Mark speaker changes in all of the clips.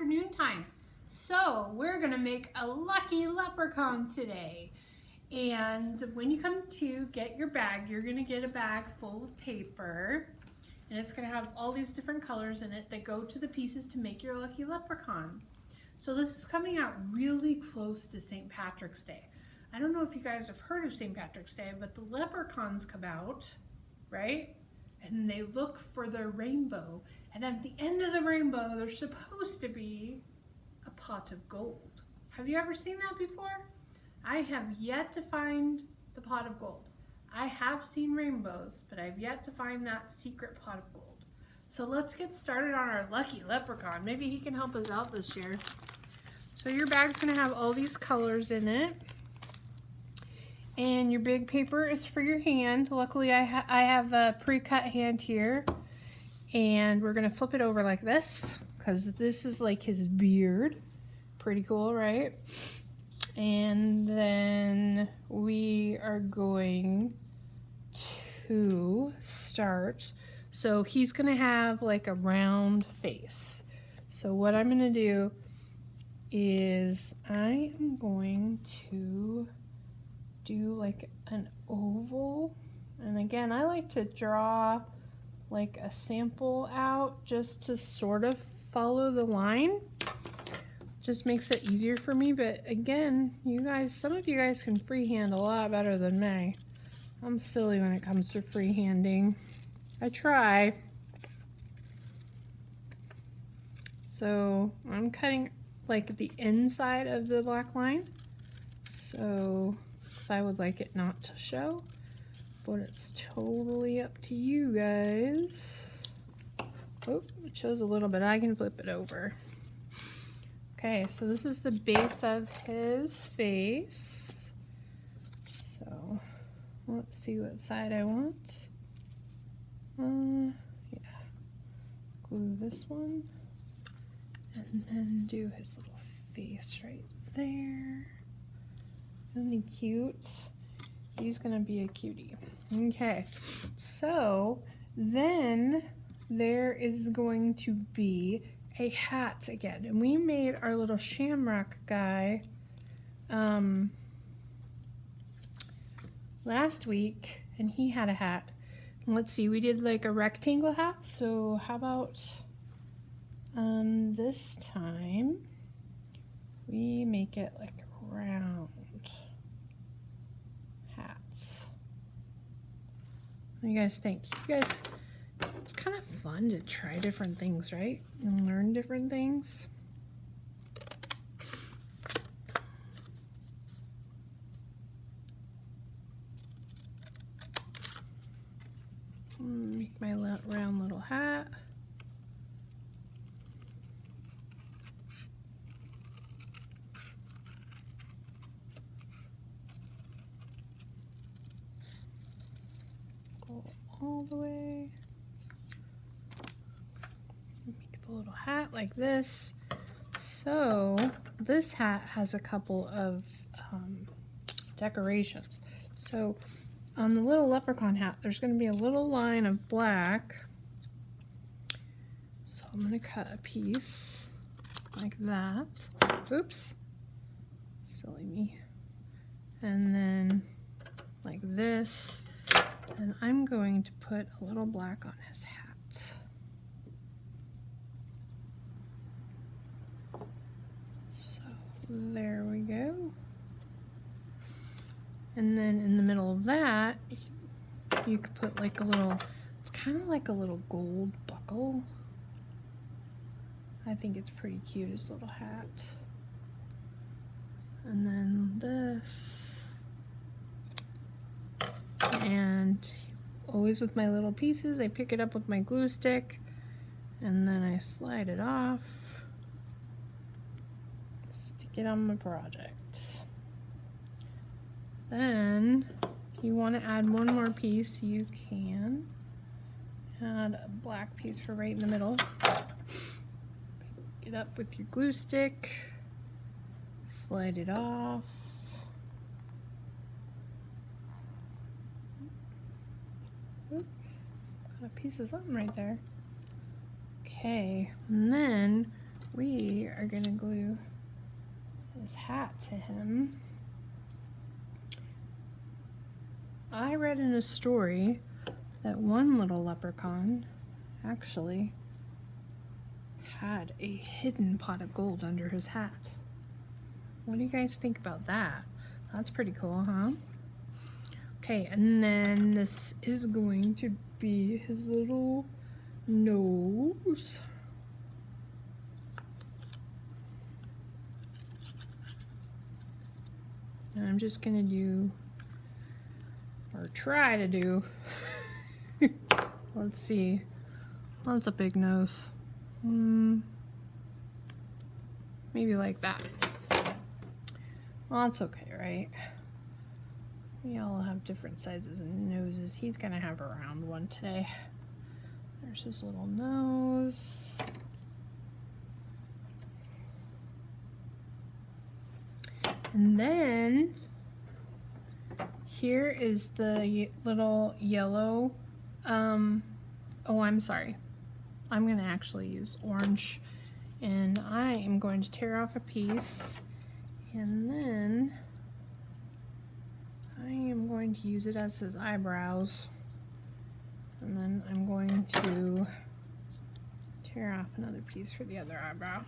Speaker 1: Crafternoon time. So we're gonna make a lucky leprechaun today. And when you come to get your bag, you're gonna get a bag full of paper, and it's gonna have all these different colors in it that go to the pieces to make your lucky leprechaun. So this is coming out really close to St. Patrick's Day. I don't know if you guys have heard of St. Patrick's Day, but the leprechauns come out, right? And they look for their rainbow. And at the end of the rainbow, there's supposed to be a pot of gold. Have you ever seen that before? I have yet to find the pot of gold. I have seen rainbows, but I've yet to find that secret pot of gold. So let's get started on our lucky leprechaun. Maybe he can help us out this year. So your bag's gonna have all these colors in it. And your big paper is for your hand. Luckily, I have a pre-cut hand here. And we're gonna flip it over like this, because this is like his beard. Pretty cool, right? And then we are going to start. So he's gonna have like a round face. So what I'm gonna do is I am going to do like an oval. And again, I like to draw like a sample out just to sort of follow the line. Just makes it easier for me, but again, you guys, some of you guys can freehand a lot better than me. I'm silly when it comes to freehanding. I try. So I'm cutting like the inside of the black line. So I would like it not to show, but it's totally up to you guys. Oh, it shows a little bit. I can flip it over. Okay, so this is the base of his face. So let's see what side I want. Yeah, glue this one, and then do his little face right there. Isn't he cute? He's gonna be a cutie. Okay, so then there is going to be a hat again, and we made our little shamrock guy last week, and he had a hat. And let's see, we did like a rectangle hat, so how about this time we make it like a round hat. What do you guys think? You guys, it's kind of fun to try different things, right? And learn different things. Make my round little hat. Go all the way. Make the little hat like this. So this hat has a couple of decorations. So on the little leprechaun hat, there's going to be a little line of black. So I'm going to cut a piece like that. Oops. Silly me. And then like this. And I'm going to put a little black on his hat. So there we go. And then in the middle of that, you could put like a little, it's kind of like a little gold buckle. I think it's pretty cute, his little hat. And then this. And always with my little pieces, I pick it up with my glue stick, and then I slide it off, stick it on my project. Then, if you want to add one more piece, you can add a black piece for right in the middle. Pick it up with your glue stick, slide it off. Oop, got a piece of something right there. Okay, and then we are going to glue his hat to him. I read in a story that one little leprechaun actually had a hidden pot of gold under his hat. What do you guys think about that? That's pretty cool, huh? Okay, and then this is going to be his little nose. And I'm just gonna do, or try to do, let's see, that's a big nose. Maybe like that. Well, that's okay, right? We all have different sizes of noses. He's gonna have a round one today. There's his little nose. And then here is the little yellow, oh, I'm sorry. I'm gonna actually use orange, and I am going to tear off a piece, and then I am going to use it as his eyebrows, and then I'm going to tear off another piece for the other eyebrow.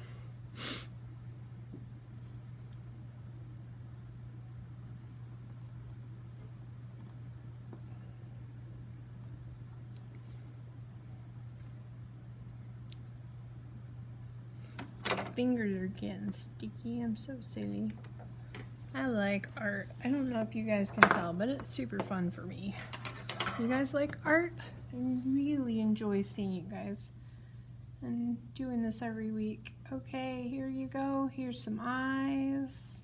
Speaker 1: Fingers are getting sticky. I'm so silly. I like art. I don't know if you guys can tell, but it's super fun for me. You guys like art? I really enjoy seeing you guys and doing this every week. Okay, here you go. Here's some eyes.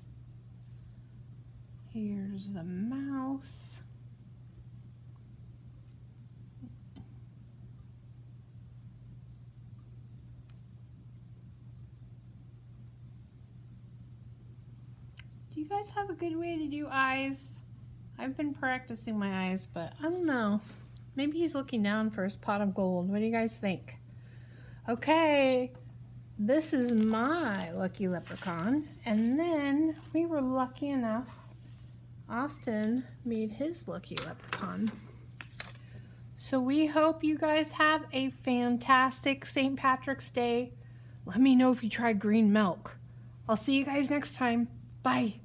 Speaker 1: Here's the mouth. Do you guys have a good way to do eyes? I've been practicing my eyes, but I don't know. Maybe he's looking down for his pot of gold. What do you guys think? Okay, this is my lucky leprechaun. And then we were lucky enough, Austin made his lucky leprechaun. So we hope you guys have a fantastic St. Patrick's Day. Let me know if you try green milk. I'll see you guys next time. Bye.